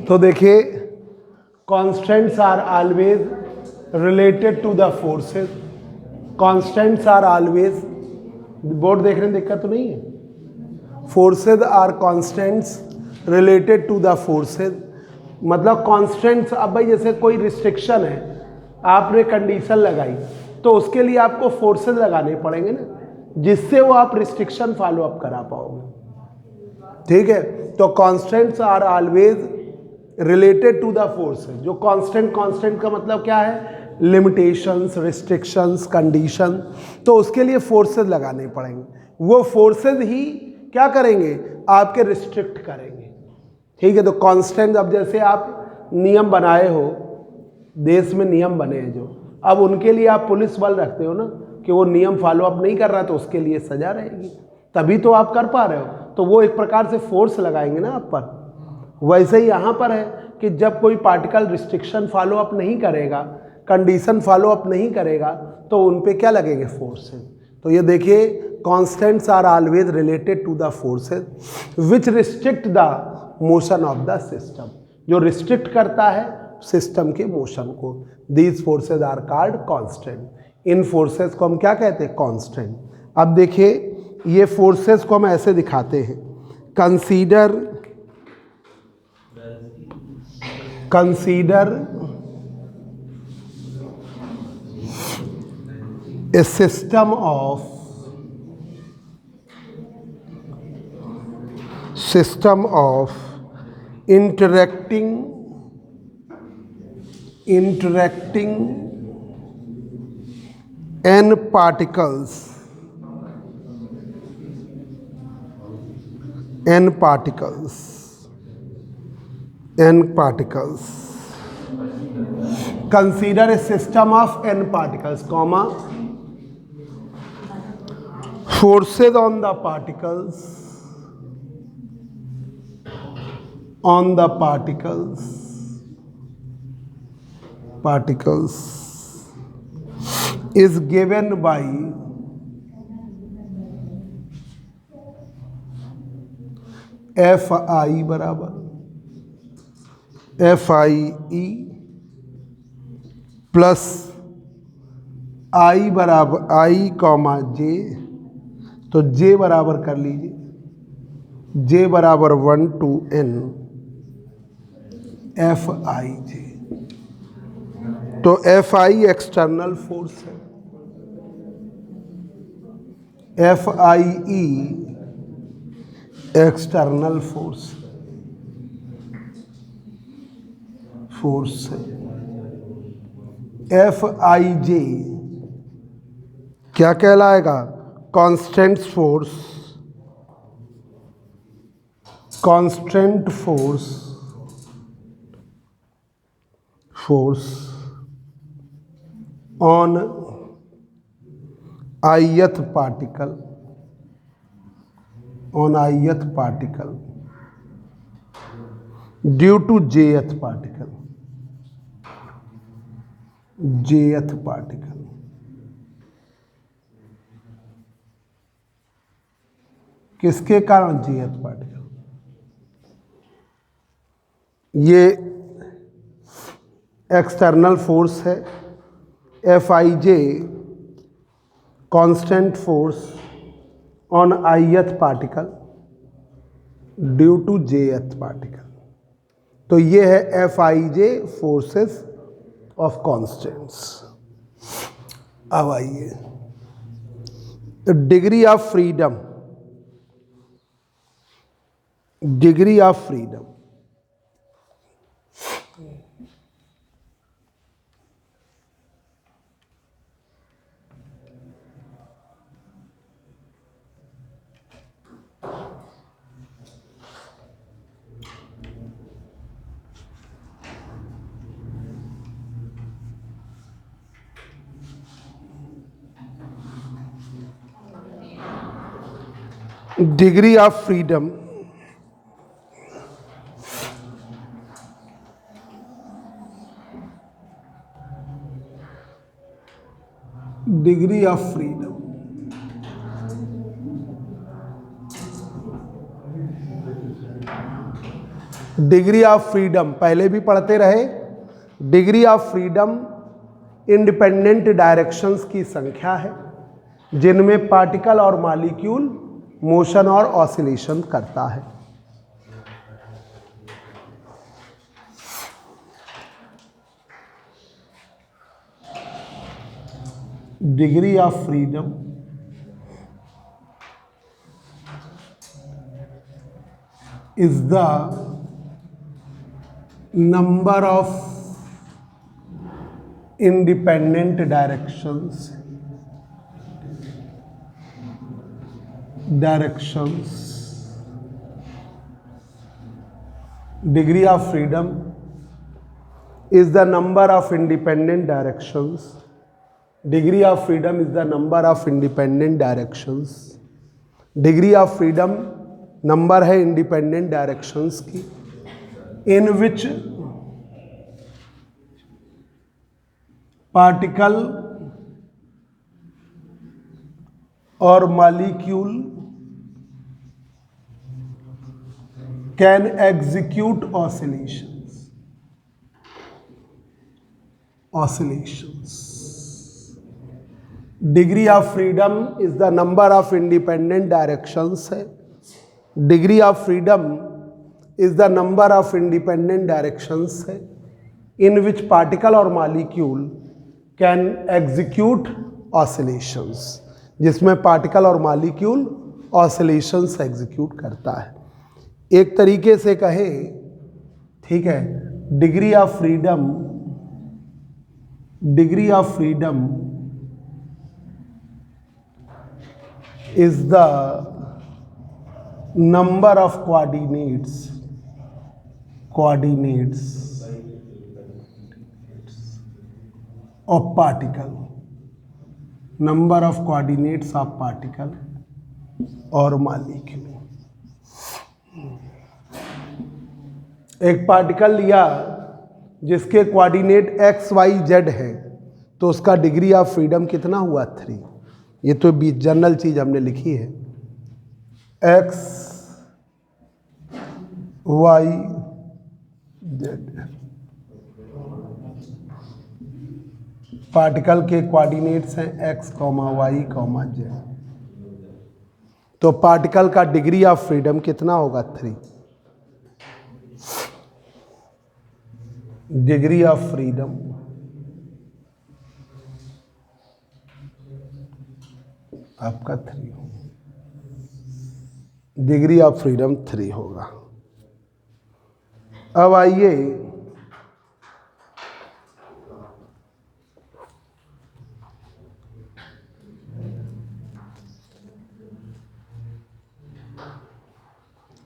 तो देखिए constants are always related to the forces, constants are always, board देखने में दिक्कत तो नहीं है, forces are constants related to the forces, मतलब कांस्टेंट्स। अब भाई जैसे कोई रिस्ट्रिक्शन है, आपने कंडीशन लगाई तो उसके लिए आपको फोर्सेज लगाने पड़ेंगे ना, जिससे वो आप रिस्ट्रिक्शन फॉलो अप करा पाओगे। ठीक है, तो constants are always related to the forces. जो कांस्टेंट, कांस्टेंट का मतलब क्या है, लिमिटेशंस, रिस्ट्रिक्शंस, कंडीशन, तो उसके लिए फोर्सेज लगाने पड़ेंगे। वो फोर्सेज ही क्या करेंगे, आपके रिस्ट्रिक्ट करेंगे। ठीक है, तो कांस्टेंट, अब जैसे आप नियम बनाए हो, देश में नियम बने हैं जो, अब उनके लिए आप पुलिस बल रखते हो ना, कि वो नियम फॉलो अप नहीं कर रहा तो उसके लिए सजा रहेगी, तभी तो आप कर पा रहे हो, तो वो एक प्रकार से फोर्स लगाएंगे ना आप पर। वैसे ही यहाँ पर है कि जब कोई पार्टिकल रिस्ट्रिक्शन फॉलो अप नहीं करेगा, कंडीशन फॉलो अप नहीं करेगा, तो उन पे क्या लगेंगे, फोर्सेज। तो ये देखिए constants are always related to the forces which restrict the motion of the system, जो रिस्ट्रिक्ट करता है सिस्टम के मोशन को। These forces are called constant. इन फोर्सेज को हम क्या कहते हैं, कांस्टेंट। अब देखिए ये फोर्सेज को हम ऐसे दिखाते हैं, consider a system of interacting n particles consider a system of n particles, comma, forces on the particles is given by Fi बराबर FIE प्लस I बराबर I कॉमा J, तो J बराबर कर लीजिए, J बराबर 1 to N FIJ। तो FI external force है, FIE external force है, FIJ क्या कहलाएगा, constant force on ith particle due to jth particle किसके कारण, jth पार्टिकल। ये एक्सटर्नल फोर्स है, FIJ constant force on ith particle due to jth particle. तो ये है FIJ फोर्सेस ऑफ कांस्टेंट्स। अब आइए degree of freedom, degree of freedom degree of freedom पहले भी पढ़ते रहे। Degree of freedom independent directions की संख्या है जिनमें पार्टिकल और मॉलिक्यूल मोशन और ऑसिलेशन करता है। Degree of freedom is the number of independent directions degree of freedom is the number of independent directions. Degree of freedom is the number of independent directions. Degree of freedom number है independent directions की in which particle और molecule can execute oscillations. Degree of freedom is the number of independent directions है। Degree of freedom is the number of independent directions है in which particle और molecule can execute oscillations, जिसमें particle और molecule oscillations execute करता है। एक तरीके से कहे, ठीक है, degree of freedom is the number of coordinates of particle, number of coordinates of particle और मॉलिक्यूल। एक पार्टिकल लिया जिसके कोऑर्डिनेट x y z है तो उसका डिग्री ऑफ फ्रीडम कितना हुआ? 3। ये तो जनरल चीज हमने लिखी है, x y z। पार्टिकल के कोऑर्डिनेट्स हैं x, y, z। तो पार्टिकल का डिग्री ऑफ फ्रीडम कितना होगा? 3। डिग्री ऑफ फ्रीडम आपका 3 होगा। डिग्री ऑफ फ्रीडम 3 होगा। अब आइए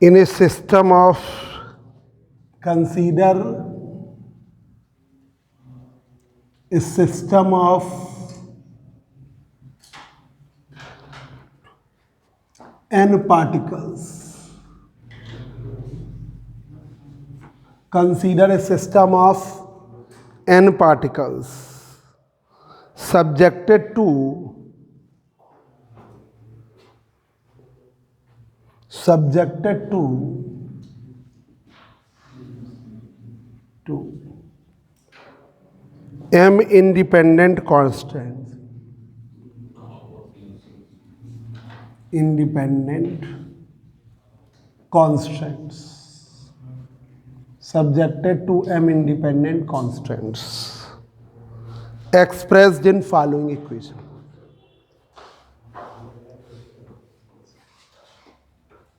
in a system of, consider a system of n particles. Consider a system of n particles subjected to m independent constants. Subjected to m independent constants expressed in following equation.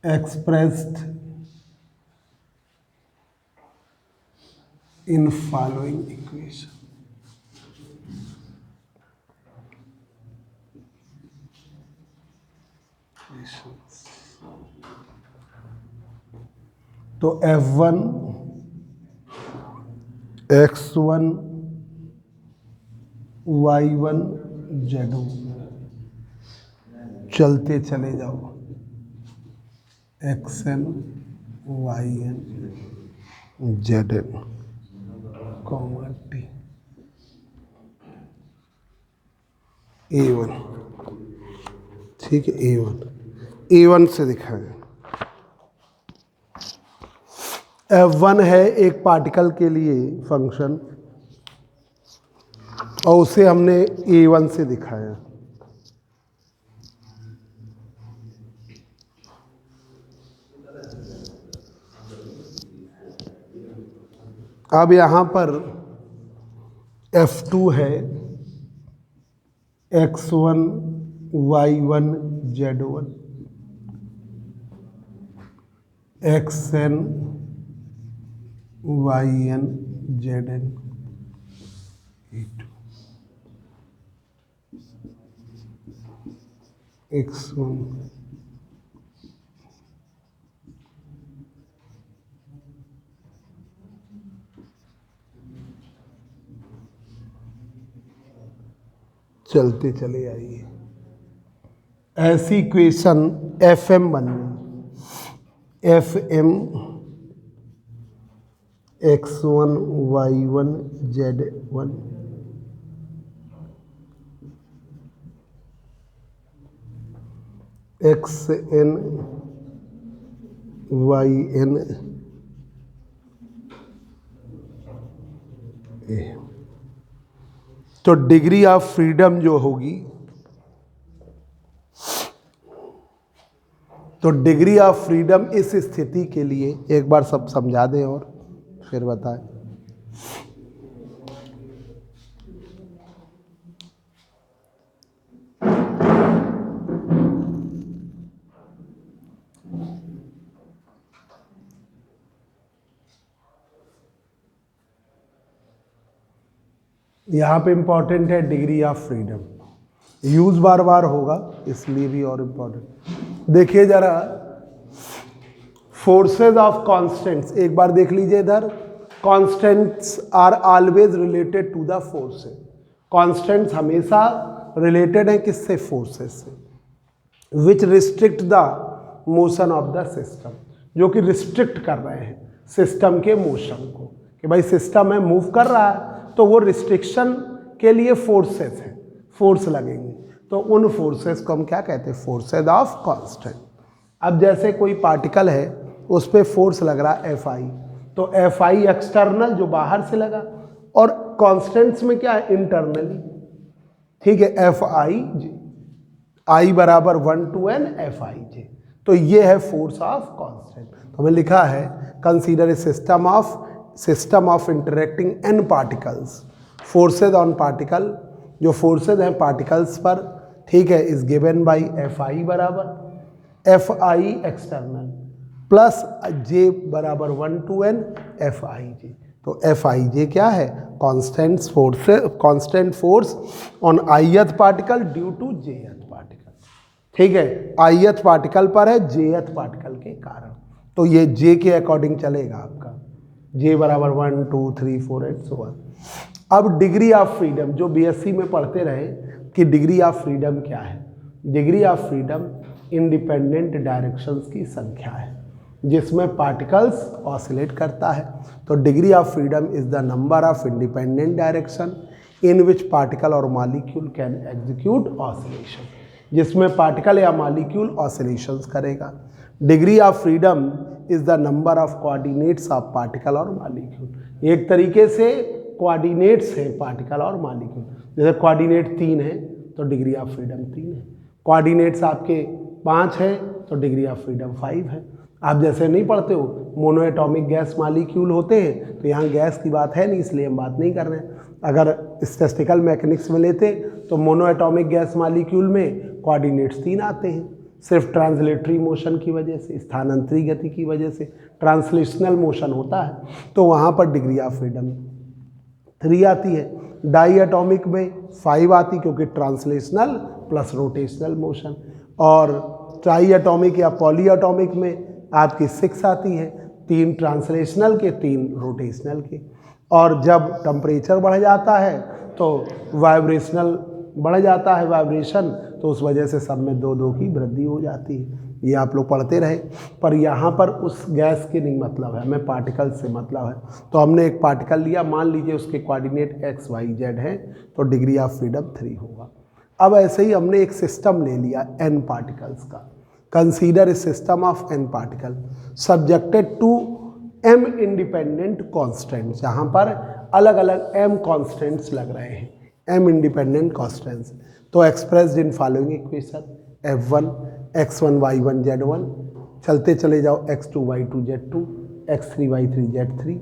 Expressed in following equation. तो F1 X1 Y1 Z1 चलते चले जाओ, XN YN ZN comma T A1, ठीक है। A1 से दिखाएं। F1 है एक पार्टिकल के लिए फंक्शन और उसे हमने A1 से दिखाया। अब यहाँ पर F2 है X1 Y1 Z1 XN YN ZN X1 चलते चले आइए। ऐसी इक्वेशन FM बन गई। FM X1 Y1 Z1 XN YN A। तो डिग्री ऑफ फ्रीडम जो होगी, तो डिग्री ऑफ फ्रीडम इस स्थिति के लिए एक बार सब समझा दें और फिर बताएं। यहाँ पे इंपॉर्टेंट है डिग्री ऑफ फ्रीडम, यूज बार बार होगा इसलिए भी और इम्पॉर्टेंट। देखिए जरा, फोर्सेज ऑफ कांस्टेंट्स एक बार देख लीजिए इधर। Constants are always related to the forces. Constants हमेशा रिलेटेड हैं किससे? फोर्सेज से। Which restrict the motion of the system, जो कि रिस्ट्रिक्ट कर रहे हैं सिस्टम के मोशन को, कि भाई सिस्टम है मूव कर रहा है तो वो रिस्ट्रिक्शन के लिए फोर्सेस हैं, फोर्स लगेंगे। तो उन फोर्सेस को हम क्या कहते हैं? Forces of constant. अब जैसे कोई पार्टिकल है उस पर फोर्स लग रहा है Fi, तो Fi एक्सटर्नल जो बाहर से लगा, और कांस्टेंट्स में क्या है? इंटरनली। ठीक है, Fij I बराबर 1 to n Fij। तो ये है फोर्स ऑफ कांस्टेंट। तो हमें लिखा है consider a system of interacting n particles, forces on particle, जो फोर्सेज हैं पार्टिकल्स पर, ठीक है, इज गिवन बाय Fi बराबर Fi एक्सटर्नल प्लस J बराबर 1 to n Fij। तो Fij क्या है? Constant force on ith particle due to jth particle. ठीक है, ith पार्टिकल पर है jth पार्टिकल के कारण, तो ये J के अकॉर्डिंग चलेगा आपका, J बराबर 1 2 3 4 8 so on। अब डिग्री ऑफ फ्रीडम जो BSc में पढ़ते रहे कि डिग्री ऑफ फ्रीडम क्या है। Degree of freedom independent directions की संख्या है जिसमें पार्टिकल्स ऑसिलेट करता है। तो degree of freedom is the number of independent direction in which particle और मॉलिक्यूल कैन एग्जीक्यूट ऑसिलेशन, जिसमें पार्टिकल या मॉलिक्यूल ऑसिलेशंस करेगा। Degree of freedom is the number of coordinates of particle और molecule. एक तरीके से कोऑर्डिनेट्स हैं particle और मॉलिक्यूल। जैसे कोऑर्डिनेट 3 है तो डिग्री ऑफ फ्रीडम 3 है, कोऑर्डिनेट्स आपके 5 है तो डिग्री ऑफ फ्रीडम 5 है। आप जैसे नहीं पढ़ते हो मोनो एटॉमिक गैस मॉलिक्यूल होते हैं, तो यहाँ गैस की बात है नहीं इसलिए हम बात नहीं कर रहे हैं। अगर स्टैटिस्टिकल मैकेनिक्स में लेते तो मोनो एटॉमिक गैस मॉलिक्यूल में कोऑर्डिनेट्स 3 आते हैं, सिर्फ ट्रांसलेटरी मोशन की वजह से, स्थानांतरी गति की वजह से ट्रांसलेशनल मोशन होता है, तो वहाँ पर डिग्री ऑफ फ्रीडम 3 आती है। डाई एटॉमिक में 5 आती क्योंकि ट्रांसलेशनल प्लस रोटेशनल मोशन, और ट्राई एटॉमिक या पॉली एटॉमिक में आपकी 6 आती है, 3 ट्रांसलेशनल के 3 रोटेशनल के। और जब टेम्परेचर बढ़ जाता है तो वाइब्रेशनल बढ़ जाता है वाइब्रेशन, तो उस वजह से सब में 2 की वृद्धि हो जाती है। ये आप लोग पढ़ते रहे, पर यहाँ पर उस गैस के नहीं मतलब है, हमें पार्टिकल से मतलब है। तो हमने एक पार्टिकल लिया, मान लीजिए उसके कोऑर्डिनेट x y z है, तो डिग्री ऑफ फ्रीडम 3 होगा। अब ऐसे ही हमने एक सिस्टम ले लिया n पार्टिकल्स का। Consider a system of n particle subjected to m independent constants, जहां पर अलग अलग m कॉन्स्टेंट्स लग रहे हैं, m इंडिपेंडेंट कॉन्स्टेंट्स। तो expressed in following equation f1 x1 y1 z1, चलते चले जाओ x2 y2 z2, x3 y3 z3,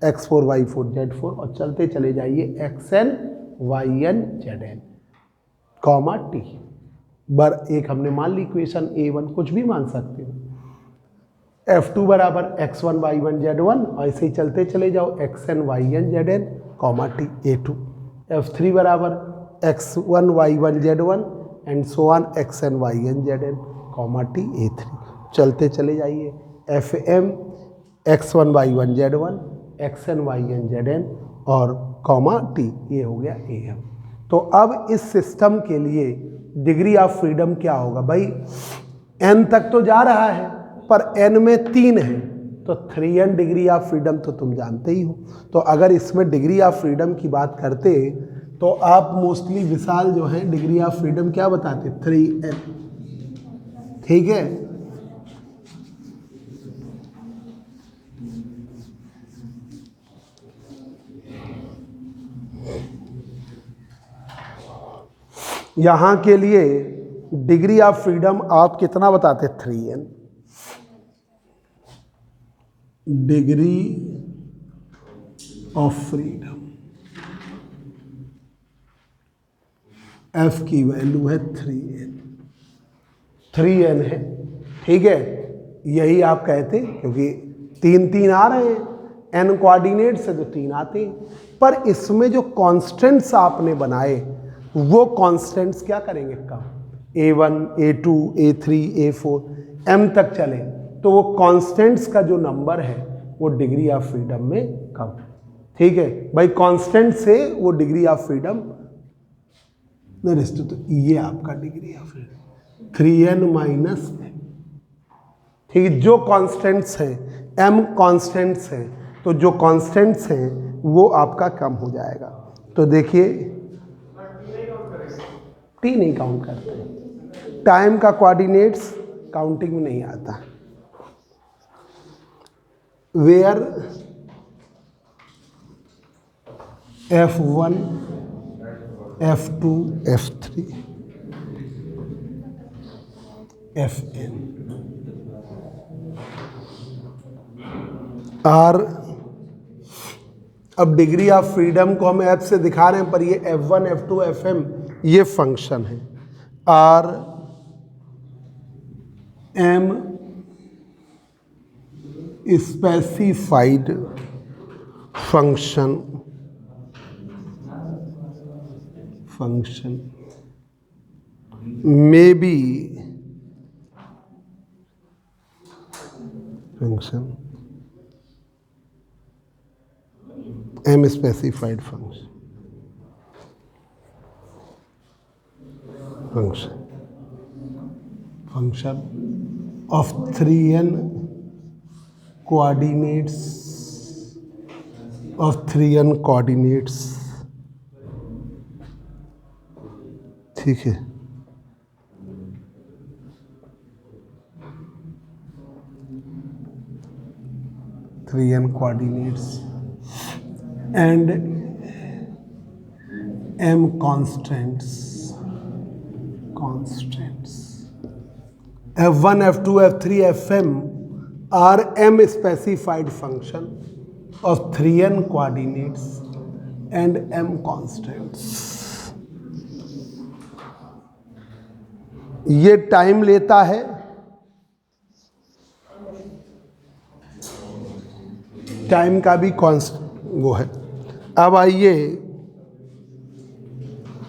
x4 y4 z4, और चलते चले जाइए xn yn zn comma t। बर एक हमने मान ली इक्वेशन a1, कुछ भी मान सकते हो। f2 बराबर x1 y1 z1, और ऐसे ही चलते चले जाओ xn yn zn comma t a2। f3 बराबर x1 y1 z1 and so on xn yn zn comma t a3। चलते चले जाइए fm x1 y1 z1 xn yn zn और कॉमा t, ये हो गया am। तो अब इस सिस्टम के लिए डिग्री ऑफ फ्रीडम क्या होगा भाई, n तक तो जा रहा है पर n में 3 है, तो 3n डिग्री ऑफ फ्रीडम तो तुम जानते ही हो। तो अगर इसमें डिग्री ऑफ फ्रीडम की बात करते तो आप मोस्टली विशाल जो है डिग्री ऑफ फ्रीडम क्या बताते, 3n, ठीक है। यहां के लिए डिग्री ऑफ फ्रीडम आप कितना बताते, 3n। Degree of freedom f की वैल्यू है 3n है, ठीक है। यही आप कहते, क्योंकि 3 आ रहे हैं n कोऑर्डिनेट से, तो 3 आते हैं। पर इसमें जो कांस्टेंट्स आपने बनाए वो कांस्टेंट्स क्या करेंगे, कम, a1 a2 a3 a4 m तक चले, तो वो कांस्टेंट्स का जो नंबर है वो डिग्री ऑफ फ्रीडम में कम, ठीक है भाई। कांस्टेंट से वो डिग्री ऑफ फ्रीडम तो ये आपका degree of freedom 3n minus, ठीक है। जो कांस्टेंट्स हैं m कांस्टेंट्स हैं, तो जो कांस्टेंट्स हैं वो आपका कम हो जाएगा। तो देखिए t नहीं काउंट करते, टाइम का कोऑर्डिनेट्स काउंटिंग में नहीं आता। Where f1 f2 f3 fn are, अब डिग्री ऑफ फ्रीडम को हम f से दिखा रहे हैं, पर ये f1 f2 fm ये फंक्शन है। Are M specified function may be function m specified function of 3n coordinates, ठीक है। n coordinates and m constants f1 f2 f3 fm are m specified function of 3n coordinates and m constants। ये time लेता है, time का भी वो है। अब आइए,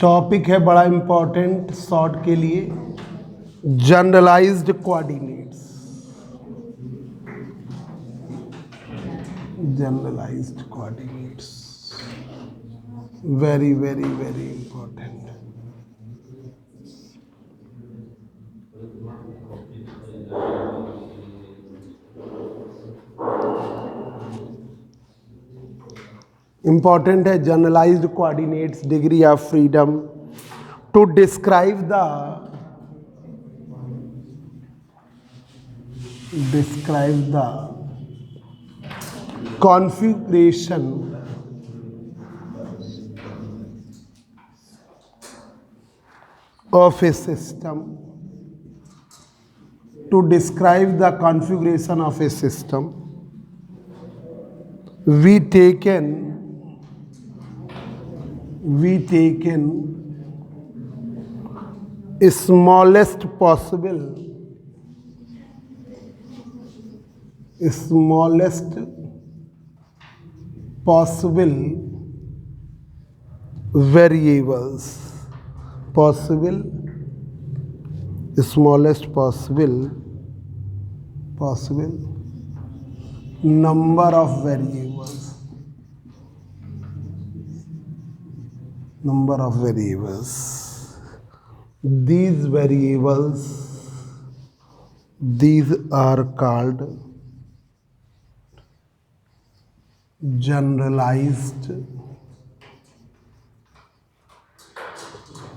टॉपिक है बड़ा इंपॉर्टेंट शॉर्ट के लिए, generalised coordinates. Very very very important. Important है generalised coordinates, degree of freedom to describe the configuration of a system. To describe the configuration of a system, we taken smallest possible variables, smallest possible number of variables. These are called generalized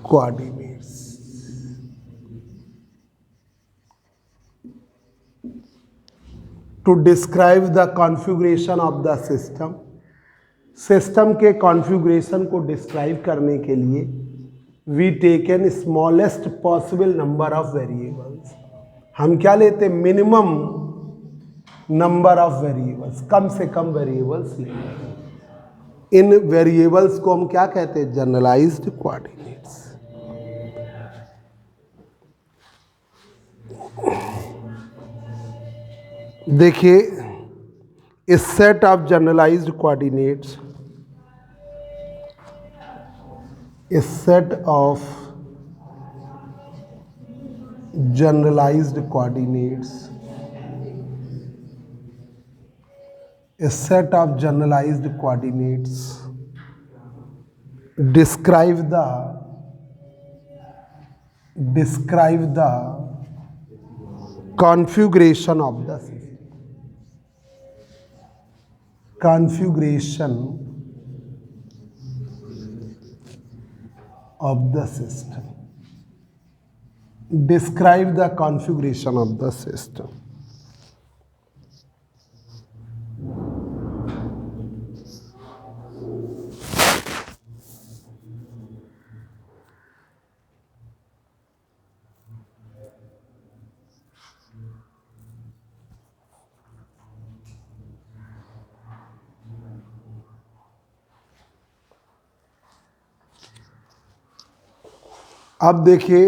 coordinates. To describe the configuration of the system के configuration को describe करने के लिए we taken smallest possible number of variables. हम क्या लेते? Minimum number of variables, कम से कम वेरिएबल्स लेंगे. इन वेरिएबल्स को हम क्या कहते हैं? Generalized coordinates. देखिए, इस set of generalized coordinates, a set of generalized coordinates describe the configuration of the system. Describe the configuration of the system. अब देखिए,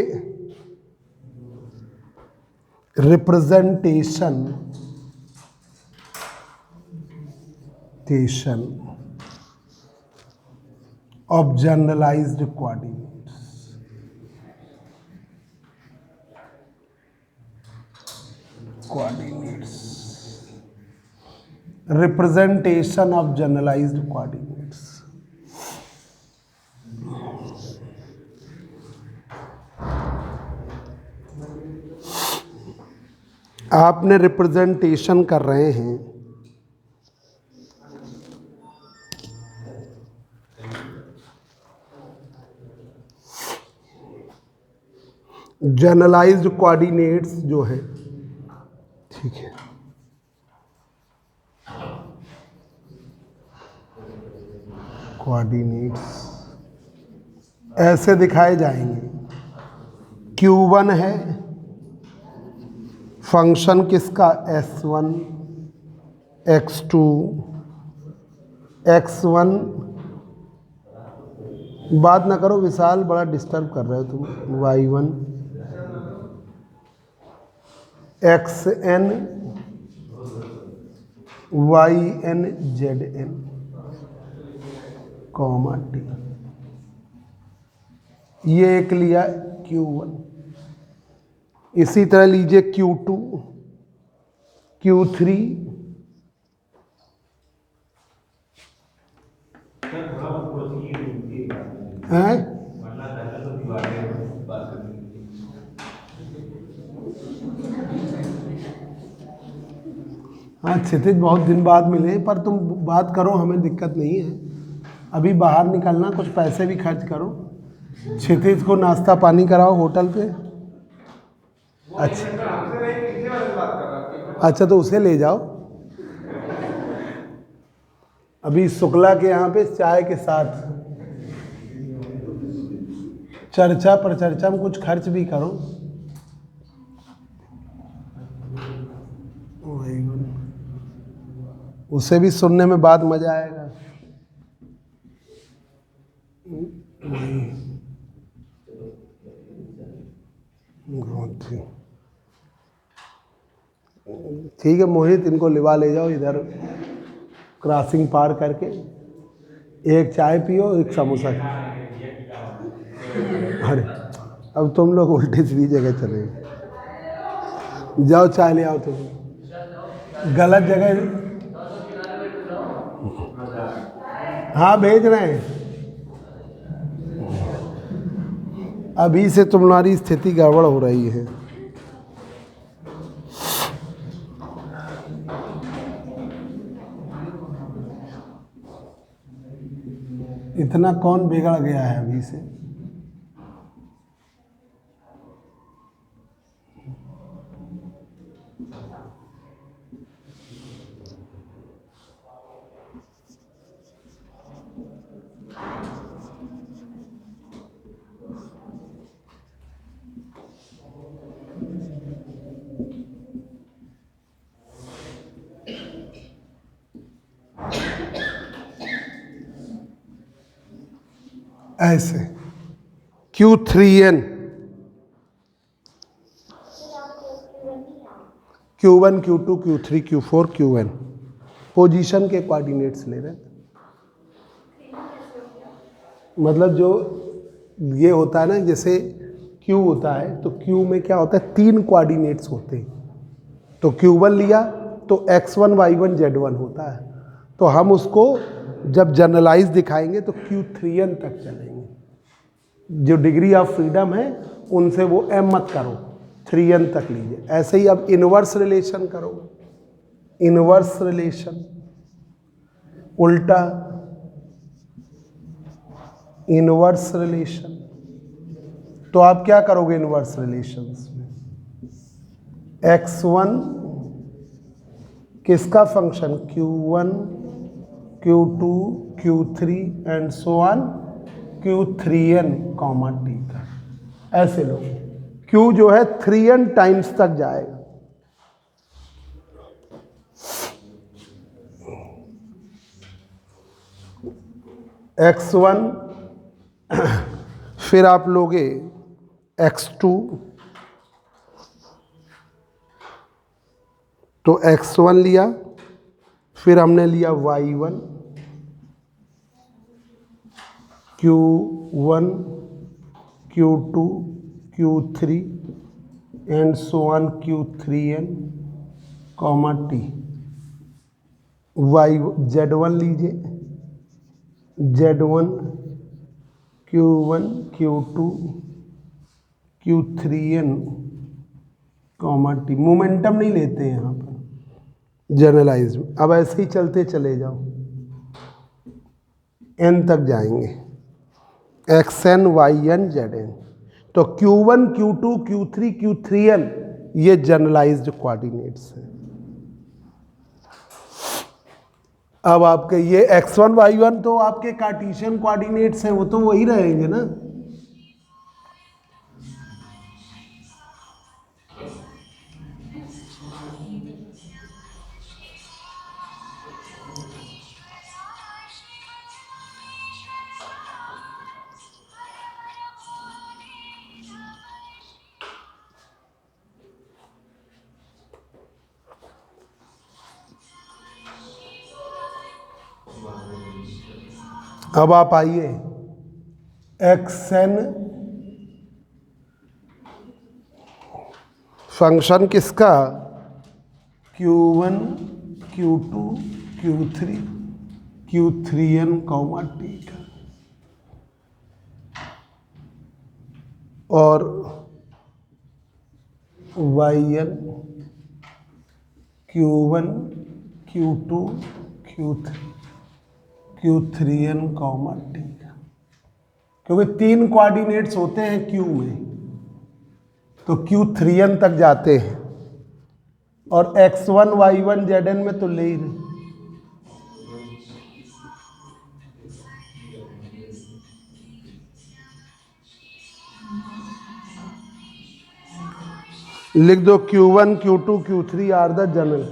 representation of generalized coordinates. Representation of generalized coordinates. आपने representation कर रहे हैं generalized coordinates जो है, ठीक है, कोऑर्डिनेट्स ऐसे दिखाए जाएंगे. Q1 है फंक्शन किसका? S1 X2 X1. बात ना करो विशाल, बड़ा डिस्टर्ब कर रहे हो तुम. Y1 XN YN ZN comma T. ये एक लिया Q1. इसी तरह लीजिए Q2 Q3 हैं. हाँ क्षितिज, बहुत दिन बाद मिले, पर तुम बात करो, हमें दिक्कत नहीं है. अभी बाहर निकलना, कुछ पैसे भी खर्च करो. क्षितिज को नाश्ता पानी कराओ होटल पे. अच्छा तो उसे ले जाओ. अभी शुक्ला के यहाँ पे चाय के साथ चर्चा पर चर्चा में कुछ खर्च भी करो। उसे भी सुनने में बाद मजा आएगा। ठीक है मोहित, इनको लिवा ले जाओ इधर क्रॉसिंग पार करके, एक चाय पियो एक समोसा खाओ। अरे अब तुम लोग उल्टी सीधी जगह चले जाओ, चाय ले आओ। तुम गलत जगह, हाँ भेज रहे हैं। अभी से तुम्हारी स्थिति गड़बड़ हो रही है। इतना कौन बिगड़ गया है अभी से? ऐसे Q3n, Q1 Q2 Q3 Q4 Qn position के कोऑर्डिनेट्स ले रहे हैं। मतलब जो ये होता है ना, जैसे Q होता है तो Q में क्या होता है, 3 कोऑर्डिनेट्स होते हैं। तो Q1 लिया तो x1 y1 z1 होता है। तो हम उसको जब जनरलाइज दिखाएंगे तो Q3n तक चलेंगे। जो डिग्री ऑफ फ्रीडम है उनसे वो m मत करो, 3n तक लीजिए। ऐसे ही अब इनवर्स रिलेशन करो, इनवर्स रिलेशन उल्टा, इनवर्स रिलेशन। तो आप क्या करोगे इनवर्स रिलेशंस में? x1 किसका function, Q1 Q2 Q3 and so on Q3n comma t का। ऐसे लो, Q जो है 3n टाइम्स तक जाएगा। x1 फिर आप लोगे x2, तो x1 लिया, फिर हमने लिया y1, Q1 Q2 Q3 and so on Q3n comma t। z1 लीजिए, z1 Q1 Q2 Q3n comma t। Momentum नहीं लेते यहाँ पर जनरलाइज में। अब ऐसे ही चलते चले जाओ, n तक जाएंगे, xn yn zn। तो Q1 Q2 Q3 Q3n ये जनरलाइज्ड कोऑर्डिनेट्स हैं। अब आपके ये x1 y1 तो आपके कार्टेशियन कोऑर्डिनेट्स हैं, वो तो वही रहेंगे ना। अब आप आइए xn फंक्शन किसका, Q1 Q2 Q3 Q3n comma t का। और yn Q1 Q2 Q3n comma t का। क्योंकि 3 कोऑर्डिनेट्स होते हैं Q में, तो Q3n तक जाते हैं। और x1 y1 zn में तो ले ही रहे, लिख दो Q1 Q2 Q3 are the general.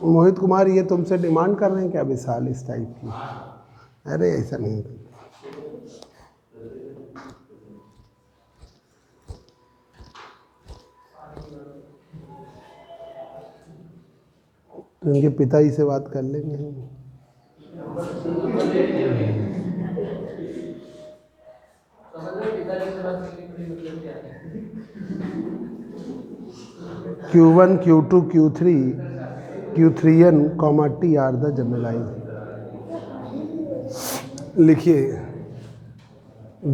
Mohit Kumar, ये तुमसे डिमांड कर रहे हैं क्या विशाल इस टाइप की? अरे ऐसा नहीं। तो इनके पिताजी से बात कर लेंगे हम। Q1 Q2 Q3 Q3n, T are the generalize. लिखिए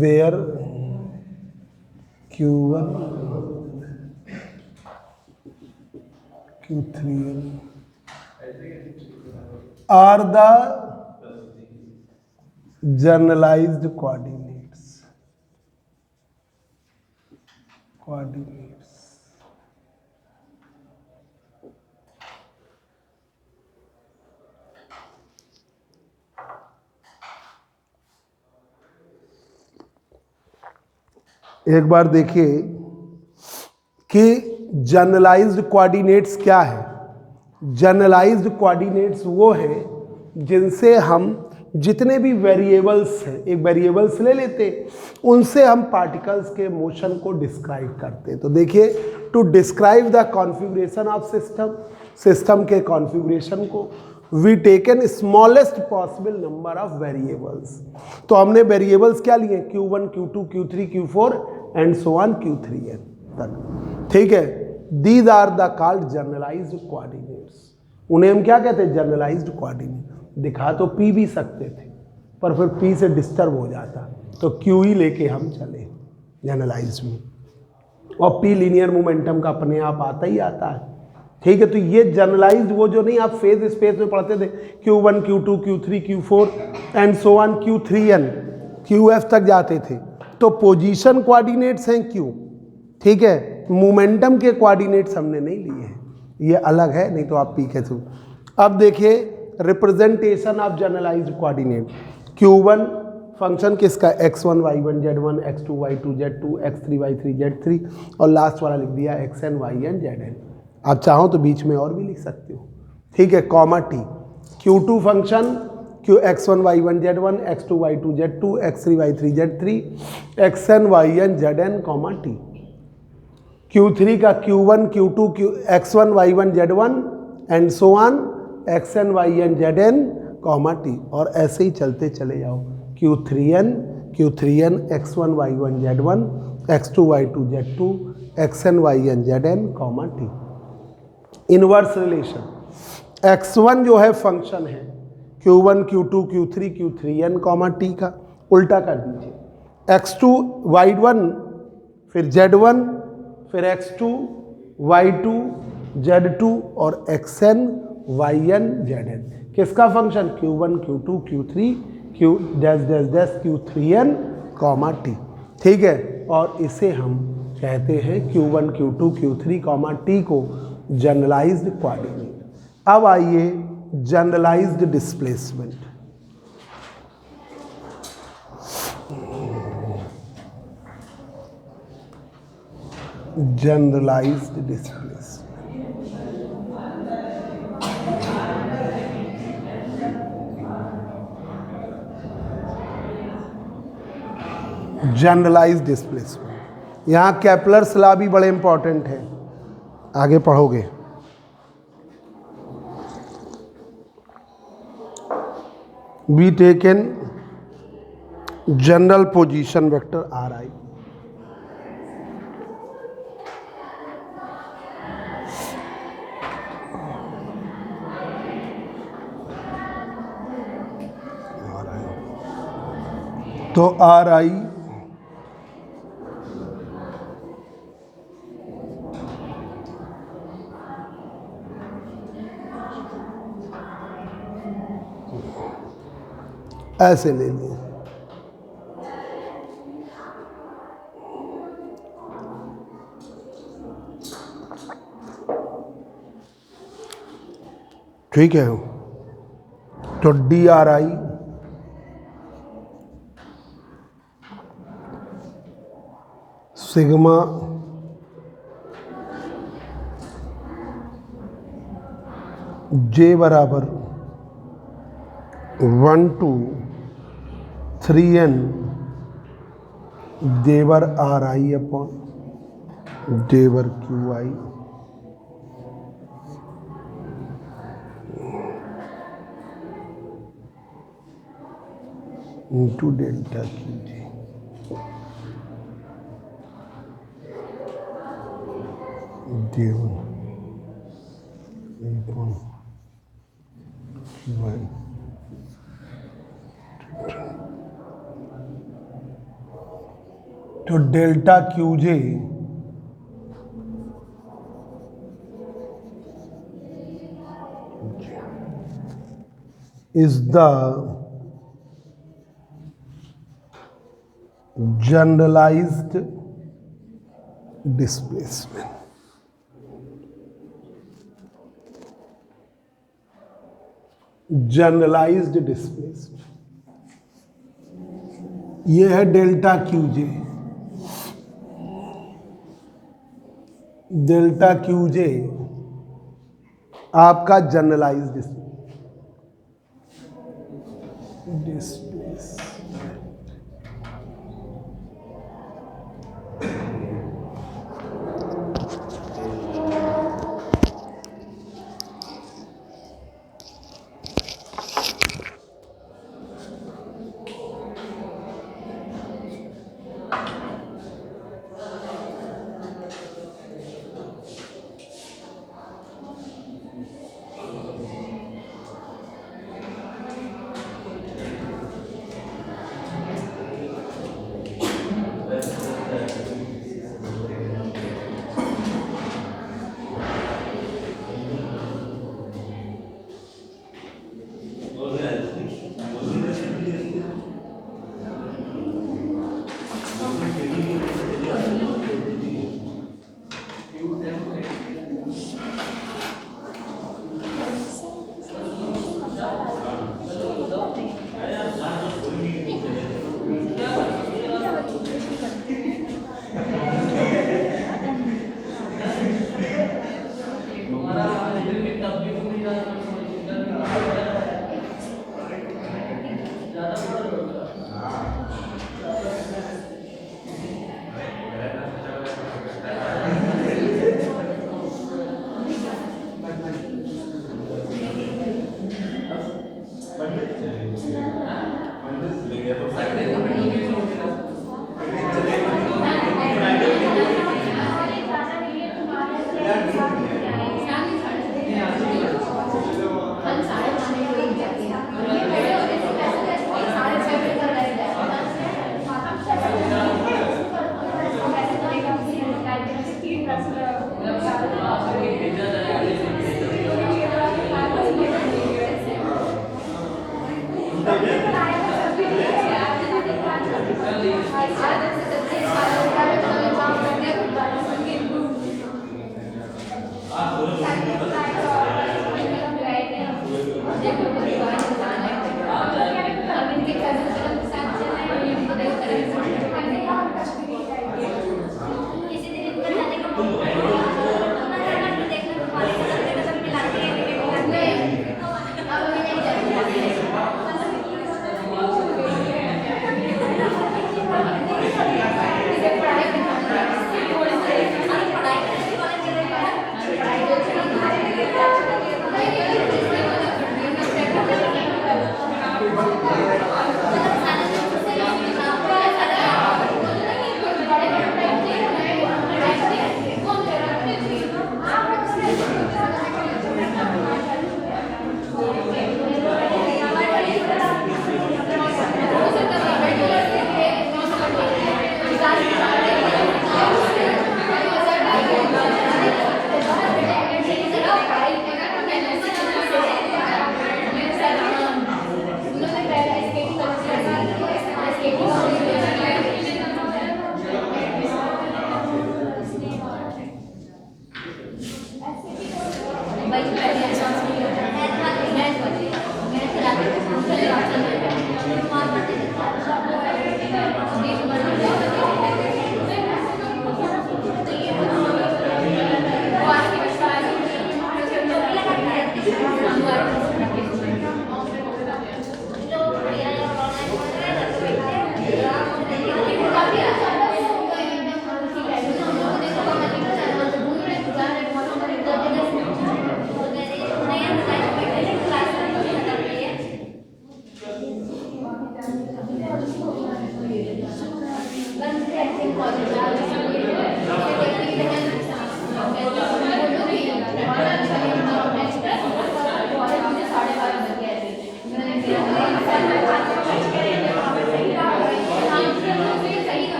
where Q1 Q3n are the generalized coordinates. एक बार देखिए कि जनरलाइज्ड कोऑर्डिनेट्स क्या है। जनरलाइज्ड कोऑर्डिनेट्स वो है जिनसे हम जितने भी वेरिएबल्स हैं, एक वेरिएबल्स ले लेते, उनसे हम पार्टिकल्स के मोशन को डिस्क्राइब करते। तो देखिए, to describe the configuration of system के कॉन्फ़िगरेशन को we taken smallest possible number of variables. तो हमने वेरिएबल्स क्या लिए? Q1 Q2 Q3 Q4 and so on Q3n तक। ठीक है, these are the called generalized coordinates. उन्हें हम क्या कहते हैं? Generalized coordinate. दिखा तो P भी सकते थे, पर फिर P से डिस्टर्ब हो जाता, तो Q ही लेके हम चले जनरलाइज्ड में। और P लीनियर मोमेंटम का अपने आप आता ही आता है। ठीक है, तो ये जनरलाइज्ड, वो जो नहीं आप फेज स्पेस में पढ़ते थे Q1 Q2 Q3 Q4 and so on Q3n QF तक जाते थे, तो पोजीशन कोऑर्डिनेट्स हैं Q। ठीक है, मोमेंटम के कोऑर्डिनेट्स हमने नहीं लिए हैं, ये अलग है, नहीं तो आप P के थ्रू। अब देखिए representation of generalized coordinate. Q1 function किसका? x1 y1 z1 x2 y2 z2 x3 y3 z3 और लास्ट वाला लिख दिया xn yn zn। आप चाहो तो बीच में और भी लिख सकते हो। ठीक है, comma T। Q2 function x1 y1 z1 x2 y2 z2 x3 y3 z3 xn yn zn comma T। Q3 का Q1 Q2 x1 y1 z1 and so on xn yn zn comma T, और ऐसे ही चलते चले जाओ। Q3n x1 y1 z1 x2 y2 z2 xn yn zn comma T। Inverse relation, x1 जो है function है Q1 Q2 Q3 Q3n comma T का, उल्टा कर दीजिए। x2 y1 फिर z1 फिर x2 y2 z2 और xn yn zn किसका function? Q1 Q2 Q3 Q dash dash dash Q3n comma T। ठीक है, और इसे हम कहते हैं Q1 Q2 Q3 comma T को जनरलाइज्ड कोऑर्डिनेट। अब आइए generalised displacement. Generalised displacement, generalised displacement. यहाँ केपलर्स लॉ भी बड़े इंपॉर्टेंट है, आगे पढ़ोगे। Be taken general position vector R I. तो आर आई ऐसे ले लिए। ठीक है, तो D R I sigma J बराबर 1 to 3n जेवर आर आई अपॉन जेवर Q I into delta Q G. जेवर अपॉन क्यू आई तो delta Q J is the generalized displacement. Generalized displacement, ये है delta Q J. Delta Q J आपका generalized displacement.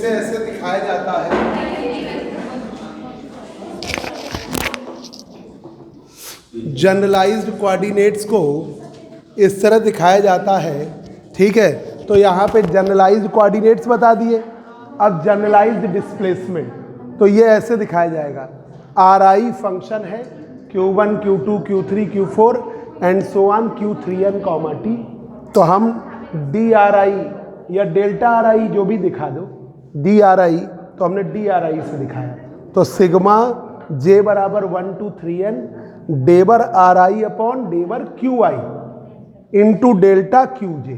इसे ऐसे दिखाया जाता है, जनरलाइज्ड कोऑर्डिनेट्स को इस तरह दिखाया जाता है, ठीक है। तो यहाँ पे जनरलाइज्ड कोऑर्डिनेट्स बता दिए। अब जनरलाइज्ड डिस्प्लेसमेंट, तो ये ऐसे दिखाया जाएगा, आर आई फंक्शन है Q1 Q2 Q3 Q4 and so on Q3n comma T. तो हम डी आर आई या डेल्टा आर आई जो भी दिखा दो, डी आर आई तो हमने डी आर आई से दिखाया। तो सिग्मा जे बराबर 1 to 3n डेबर आर आई अपॉन डेबर Q I into delta Q J,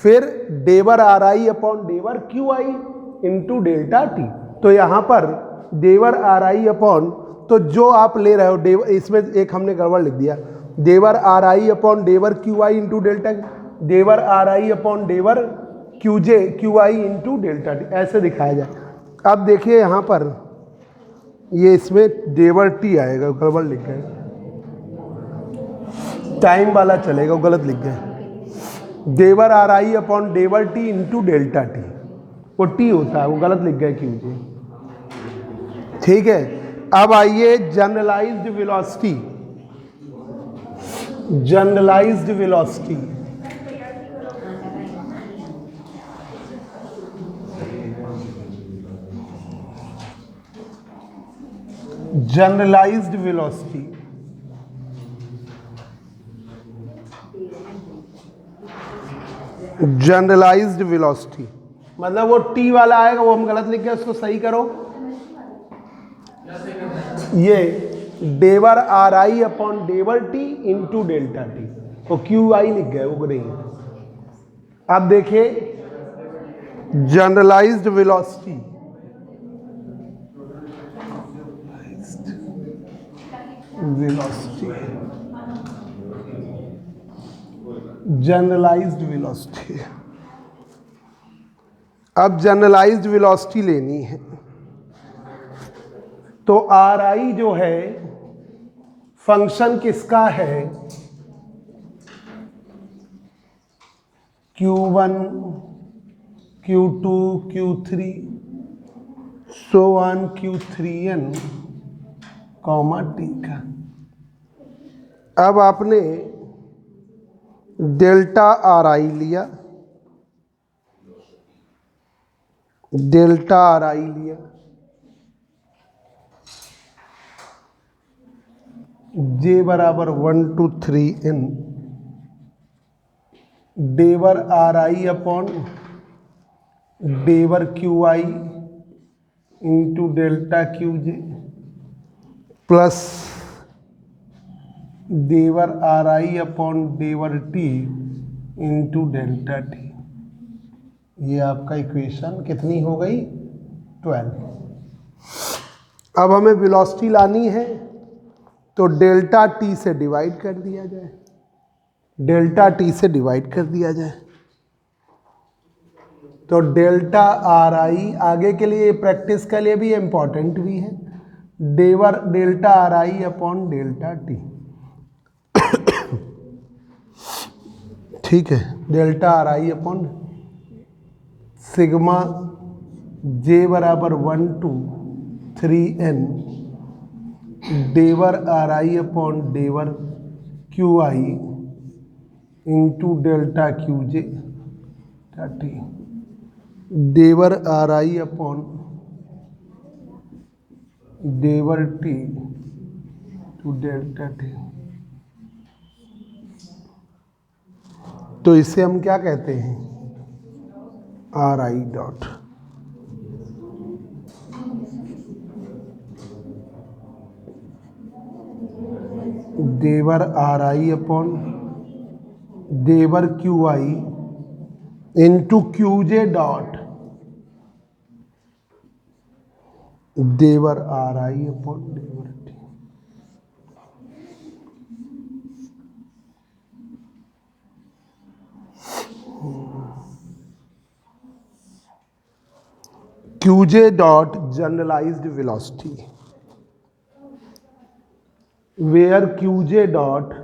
फिर डेबर आर आई अपॉन डेबर Q I into delta T. तो यहाँ पर डेबर आर आई अपॉन, तो जो आप ले रहे हो डेबर, इसमें एक हमने गड़बड़ लिख दिया, डेबर आर आई अपॉन डेबर क्यू आई इंटू डेल्टा, डेबर आर आई अपॉन डेबर Q J Q I into delta T, ऐसे दिखाया जाए। अब देखिए यहाँ पर ये इसमें डेबर टी आएगा, गड़बड़ लिख गए, टाइम वाला चलेगा, वो गलत लिख गए। डेबर आर आई अपॉन डेबर टी इंटू डेल्टा टी, वो टी होता है, वो गलत लिख गए क्यू जी, ठीक है। अब आइए generalized velocity, generalised velocity, generalised velocity, generalised velocity मतलब वो टी वाला आएगा, वो हम गलत लिख गए, उसको सही करो। ये डेबर आर आई अपॉन डेबर टी इंटू डेल्टा टी, वो क्यू आई लिख गए, वो नहीं। अब देखिए generalised velocity, velocity, generalised velocity. अब जनरलाइज्ड वेलोसिटी लेनी है, तो आर आई जो है फंक्शन किसका है, Q1 Q2 Q3 so on Q3n comma T का। अब आपने डेल्टा आर आई लिया, डेल्टा आर आई लिया, जे बराबर 1 to 3n डेबर आर आई अपॉन डेबर Q I into delta Q J plus डेबर आर आई अपॉन डेबर टी इंटू डेल्टा टी। ये आपका इक्वेशन कितनी हो गई, 12। अब हमें वेलोसिटी लानी है, तो डेल्टा टी से डिवाइड कर दिया जाए, डेल्टा टी से डिवाइड कर दिया जाए। तो डेल्टा आर आई आगे के लिए, प्रैक्टिस के लिए भी इम्पॉर्टेंट भी है, डेबर डेल्टा R I upon delta T, ठीक है। Delta R I upon sigma J बराबर 1 to 3n डेबर आर आई अपॉन डेबर Q I into delta Q J T, डेबर आर आई अपॉन डेबर टी टू डेल्टा टी। तो इसे हम क्या कहते हैं, आर आई डॉट। डेबर आर आई अपॉन डेबर Q I into Q J dot डेबर आर आई अपॉन डेबर T. Q J dot generalized velocity, where qj dot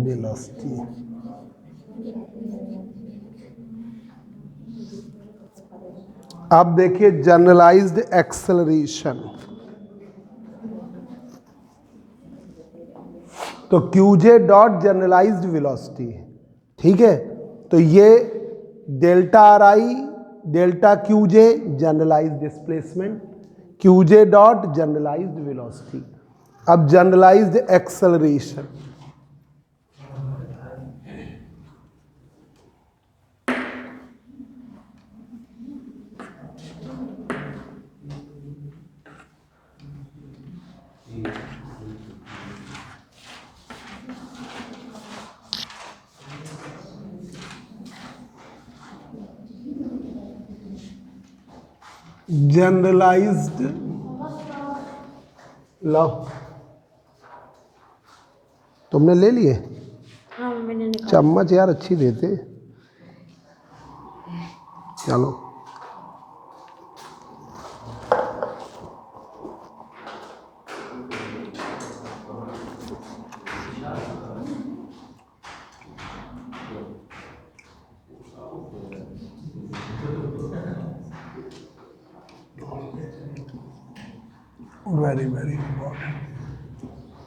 velocity. अब देखिए जनरलाइज्ड एक्सेलरेशन। तो क्यूजे डॉट जनरलाइज्ड वेलोसिटी, ठीक है। तो ये delta R I delta QJ generalized displacement, QJ dot generalized velocity. अब जनरलाइज्ड एक्सेलरेशन, जनरलाइज्ड, लो तुमने ले लिए? हाँ मैंने निकाला। चम्मच यार अच्छी देते। चलो वेरी वेरी इम्पोर्टेंट,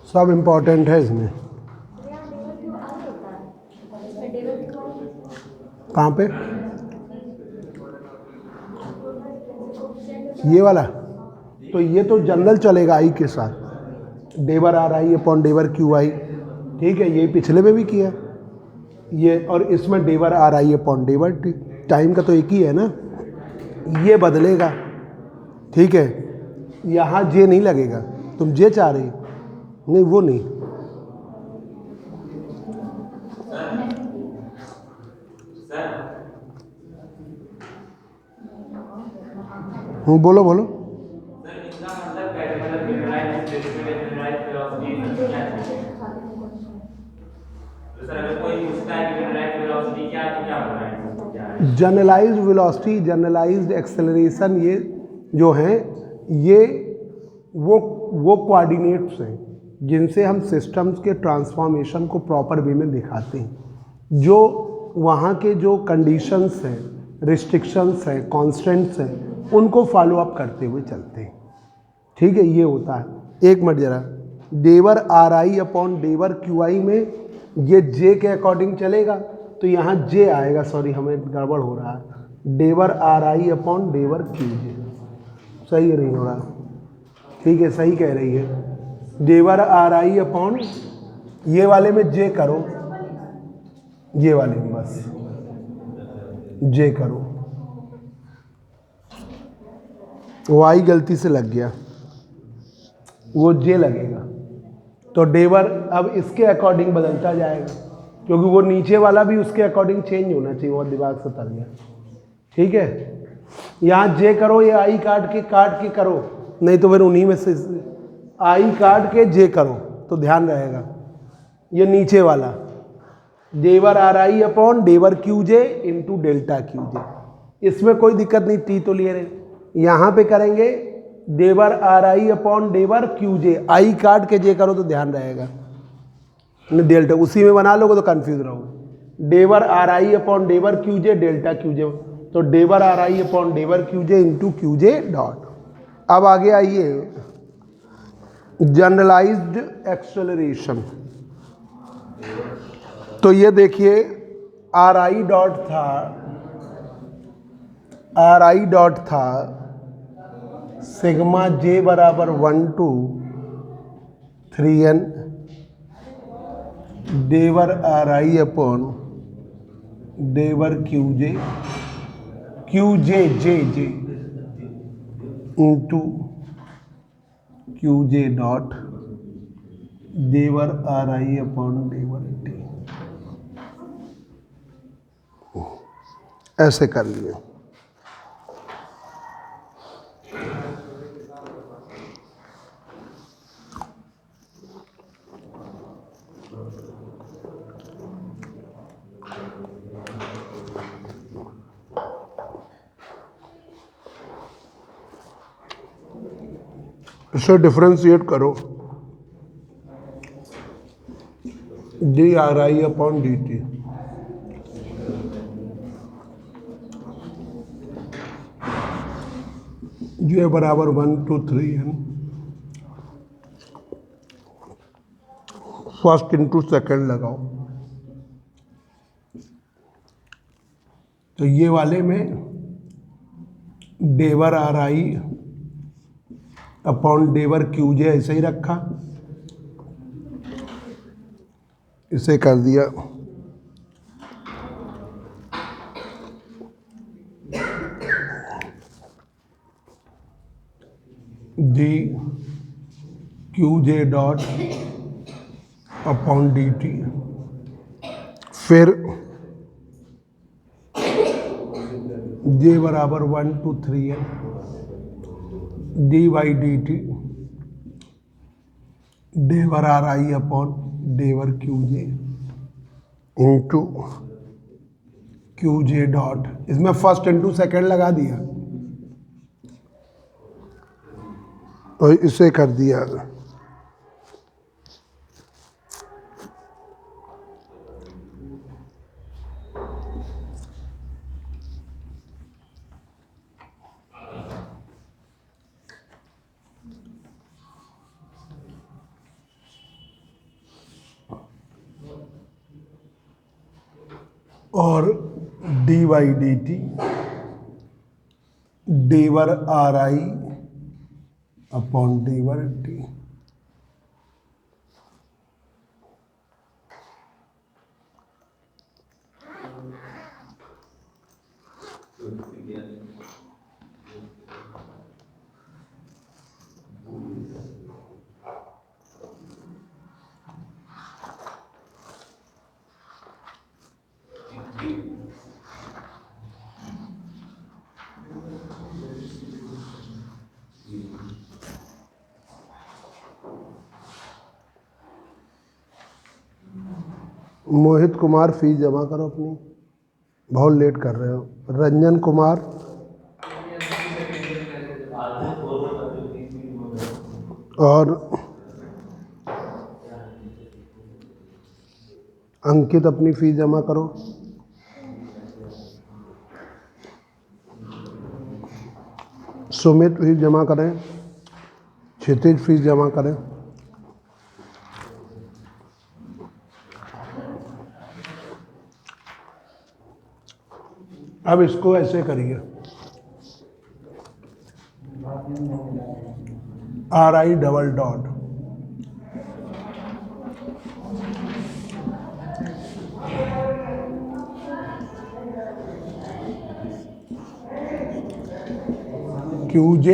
सब इम्पोर्टेंट है इसमें। कहाँ पे? ये वाला तो ये तो जनरल चलेगा आई के साथ, डेवर आर आई अपॉन डेवर क्यू आई, ठीक है। ये पिछले में भी किया ये, और इसमें डेवर आर आई अपॉन डेवर टी। टाइम का तो एक ही है ना, ये बदलेगा, ठीक है। यहाँ जे नहीं लगेगा, तुम जे चाह रही, नहीं वो नहीं। बोलो बोलो। सर इसका मतलब क्या है? मतलब जनरलाइज्ड डिस्प्लेसमेंट, जनरलाइज्ड वेलोसिटी क्या है? तो सर अगर कोई पूछता है कि जनरलाइज्ड वेलोसिटी क्या है तो क्या बताएं? क्या है जनरलाइज्ड वेलोसिटी, जनरलाइज्ड एक्सेलरेशन, ये जो हैं ये वो कोऑर्डिनेट्स हैं जिनसे हम सिस्टम्स के ट्रांसफॉर्मेशन को प्रॉपर वे में दिखाते हैं। जो वहाँ के जो कंडीशंस हैं, रिस्ट्रिक्शंस हैं, कॉन्स्टेंट्स हैं, उनको फॉलो अप करते हुए चलते हैं, ठीक है। ये होता है। एक मिनट जरा, डेवर आर आई अपॉन डेवर क्यू आई में ये जे के अकॉर्डिंग चलेगा, तो यहाँ जे आएगा, सॉरी हमें गड़बड़ हो रहा है, डेवर आर आई अपॉन डेवर क्यू जे, सही है नहीं हो रहा, ठीक है सही कह रही है। डेवर आर आई अपॉन, ये वाले में जे करो, ये वाले में बस जे करो, वो आई गलती से लग गया, वो जे लगेगा। तो डेवर अब इसके अकॉर्डिंग बदलता जाएगा, क्योंकि वो नीचे वाला भी उसके अकॉर्डिंग चेंज होना चाहिए, वो दिमाग से तर गया, ठीक है। यहाँ जे करो, ये आई काट के करो, नहीं तो फिर उन्हीं में से आई काट के जे करो तो ध्यान रहेगा। ये नीचे वाला डेवर आर आई अपॉन डेवर Q J into delta Q J, इसमें कोई दिक्कत नहीं, टी तो लिए रहे। यहाँ पे करेंगे डेवर आर आई अपॉन डेवर क्यू जे, आई काट के जे करो तो ध्यान रहेगा, डेल्टा उसी में बना लोगे तो कंफ्यूज रहोगे। डेवर आर आई अपॉन डेवर Q J delta Q J, तो डेवर आर आई अपॉन डेवर Q J into Q J dot. अब आगे आइए जनरलाइज्ड एक्सेलरेशन। तो ये देखिए आर आई डॉट था सिग्मा जे बराबर 1 to 3n डेवर आर आई अपॉन डेवर Q J into Q J dot डेवर आर आई अपॉन डेवर टी, ऐसे कर लिए। इसे डिफरेंशिएट करो। dRi/dt। ये बराबर 1 to 3n first into second लगाओ। तो ये वाले में डेवर RI अपॉन डेवर QJ ऐसे ही रखा, इसे कर दिया dQJ डॉट अपॉन dt। फिर J बराबर 1 to 3n dy/dt डेवर RI अपॉन डेवर QJ इंटू QJ डॉट, इसमें फर्स्ट इंटू सेकेंड लगा दिया और इसे कर दिया और dy/dt डेवर RI अपॉन डेवर t। मोहित कुमार फीस जमा करो अपनी, बहुत लेट कर रहे हो। रंजन कुमार और अंकित अपनी फीस जमा करो। सुमित फीस जमा करें, क्षितिज फीस जमा करें। अब इसको ऐसे करिए, RI डबल डॉट QJ,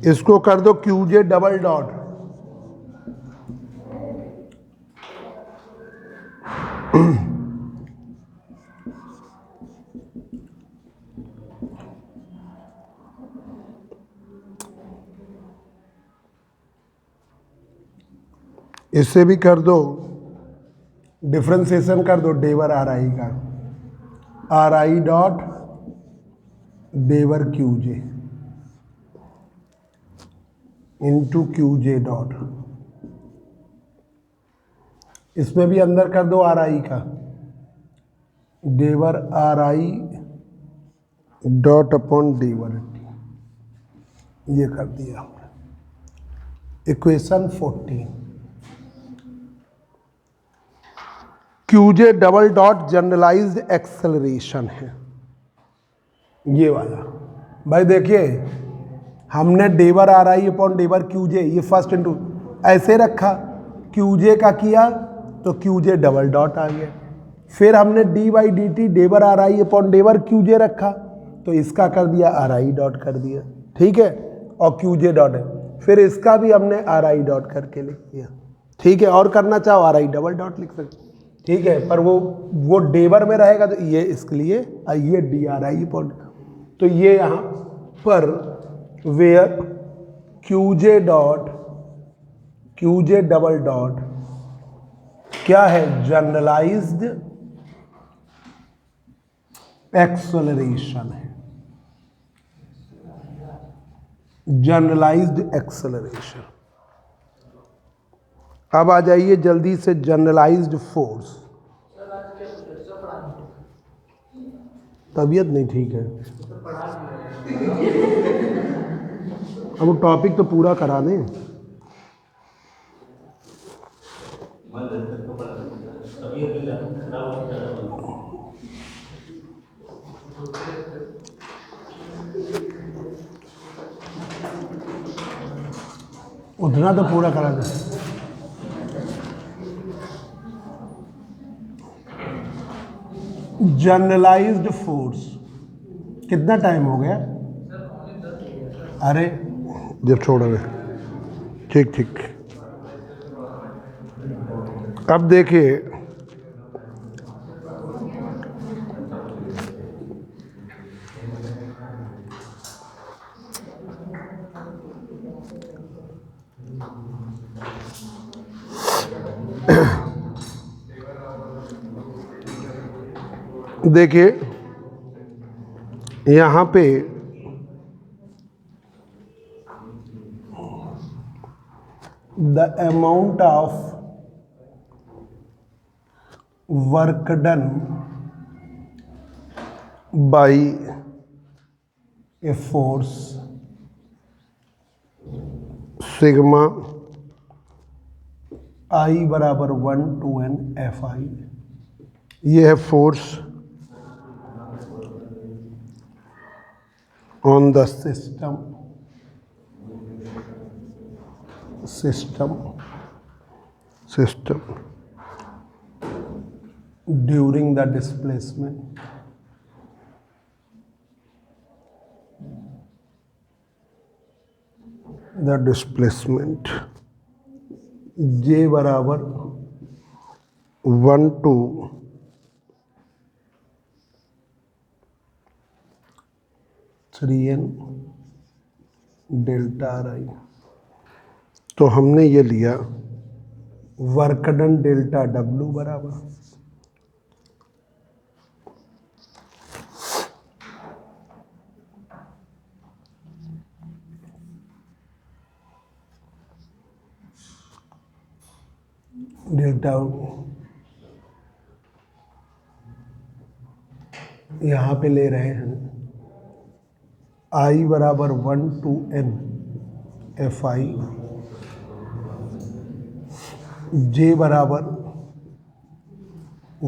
इसको कर दो QJ डबल डॉट इससे भी कर दो, डिफ्रेंसिएशन कर दो डेवर RI का, RI डॉट डेवर QJ इंटू QJ डॉट, इसमें भी अंदर कर दो RI का, डेवर RI डॉट अपॉन डेवर t। ये कर दिया equation 14। QJ double dot generalised acceleration है ये वाला। भाई देखिए हमने डेवर RI अपॉन डेवर QJ ये फर्स्ट इंटू ऐसे रखा, QJ का किया तो QJ डबल डॉट आ गया। फिर हमने dy/dt डेवर RI अपॉन डेवर QJ रखा तो इसका कर दिया RI डॉट कर दिया, ठीक है, और QJ डॉट है। फिर इसका भी हमने RI डॉट करके लिख दिया, ठीक है। और करना चाहो RI डबल डॉट लिख सकते, ठीक है, पर वो डेवर में रहेगा तो ये इसके लिए ये dRI अपॉन, तो ये यहाँ पर where QJ dot QJ double dot क्या है, जनरलाइज्ड एक्सेलरेशन है, जनरलाइज्ड एक्सेलरेशन। अब आ जाइए जल्दी से जनरलाइज्ड फोर्स। तबीयत नहीं ठीक है, अब वो टॉपिक तो पूरा करा दें। उतना तो पूरा करा दें। जनरलाइज्ड फोर्स कितना टाइम हो गया? अरे जब छोड़ रहे, ठीक ठीक। अब देखिए, देखिए यहाँ पे the amount of work done by a force sigma I बराबर 1/2n FI। ये है force on the system during the displacement. J बराबर 1 to three N delta RI। तो हमने ये लिया वर्क डन डेल्टा W बराबर डेल्टा, यहाँ पे ले रहे हैं I बराबर 1 to n FI, J बराबर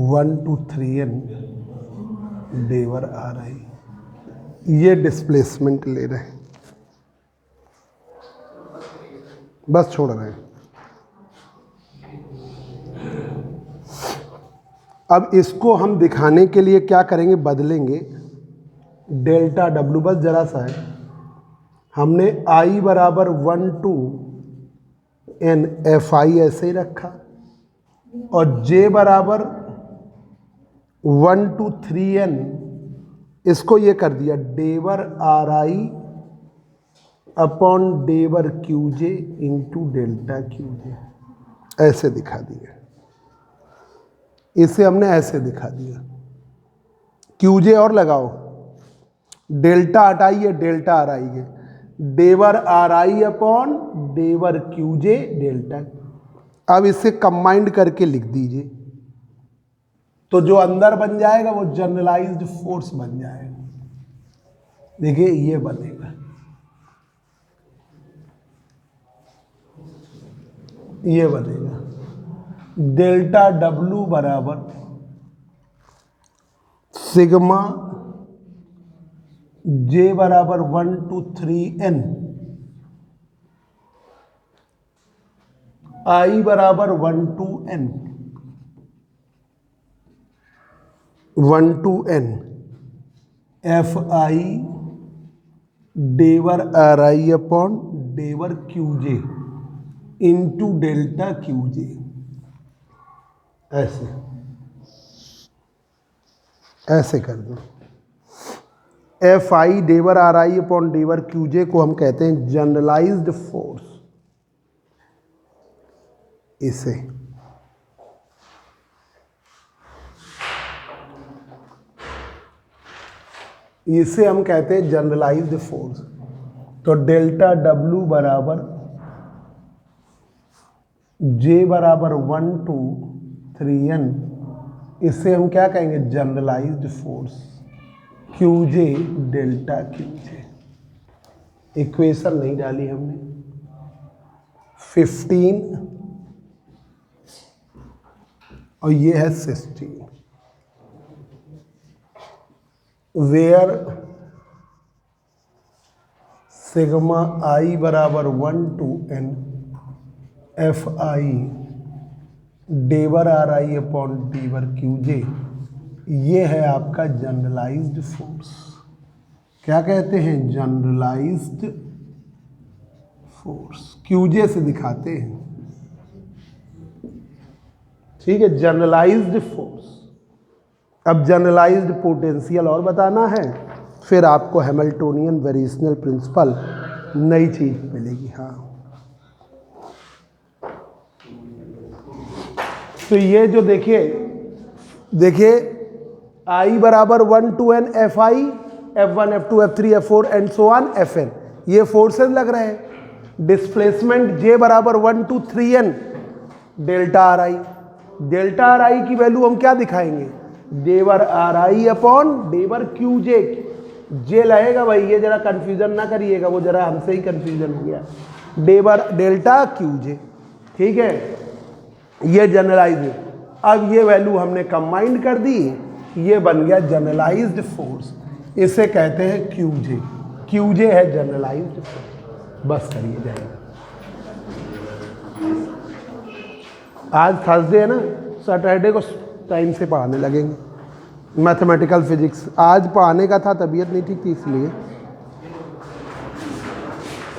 1 to 3n डेवर RI। ये डिस्प्लेसमेंट ले रहे हैं, बस छोड़ रहे हैं। अब इसको हम दिखाने के लिए क्या करेंगे, बदलेंगे डेल्टा W, बस जरा सा है। हमने I बराबर 1 to n FI ऐसे ही रखा और J बराबर 1 to 3n इसको ये कर दिया डेवर RI अपॉन डेवर QJ इंटू डेल्टा QJ, ऐसे दिखा दिया। इसे हमने ऐसे दिखा दिया, QJ और लगाओ, डेल्टा हटाइए, डेल्टा RI है, डेवर RI अपॉन डेवर QJ डेल्टा। अब इसे कंबाइंड करके लिख दीजिए, तो जो अंदर बन जाएगा वो जनरलाइज्ड फोर्स बन जाएगा। देखिए ये बनेगा, ये बनेगा डेल्टा W बराबर सिग्मा J बराबर 1 to 3n, I बराबर 1 to n, 1 to n FI डेवर RI अपॉन डेवर QJ इंटू डेल्टा QJ, ऐसे ऐसे कर दो। FI डेवर RI अपॉन डेवर QJ को हम कहते हैं जनरलाइज्ड फोर्स। इसे हम कहते हैं जनरलाइज्ड फोर्स। तो डेल्टा W बराबर J बराबर 1 2 3n, इससे हम क्या कहेंगे, generalized force QJ delta QJ। Equation नहीं डाली हमने। 15 और ये है 16, वेयर सिग्मा I बराबर 1 to n FI डेवर RI अपॉन डेवर QJ, ये है आपका जनरलाइज्ड फोर्स। क्या कहते हैं, जनरलाइज्ड फोर्स। QJ से दिखाते हैं, ठीक है, जनरलाइज्ड फोर्स। अब जनरलाइज्ड पोटेंशियल और बताना है, फिर आपको हैमिल्टोनियन वेरिएशनल प्रिंसिपल नई चीज मिलेगी। हाँ, तो ये जो देखिए I बराबर 1 to n FI F1 F2 F3 F4 and so on Fn, ये फोर्सेस लग रहे हैं। डिस्प्लेसमेंट J बराबर 1 to 3n delta RI। Delta RI की वैल्यू हम क्या दिखाएंगे, डेवर RI अपॉन डेवर QJ। जे लगेगा भाई, ये जरा कंफ्यूजन ना करिएगा, वो जरा हमसे ही कंफ्यूजन हो गया। डेवर डेल्टा QJ, ठीक है, ये जनरलाइज है। अब ये वैल्यू हमने कंबाइन कर दी, ये बन गया जनरलाइज्ड फोर्स, इसे कहते हैं QJ। QJ है जनरलाइज्ड फोर्स। बस करिए जाएगा। आज थर्सडे है ना, सैटरडे को टाइम से पढ़ाने लगेंगे मैथमेटिकल फिजिक्स। आज पढ़ाने का था, तबीयत नहीं ठीक थी इसलिए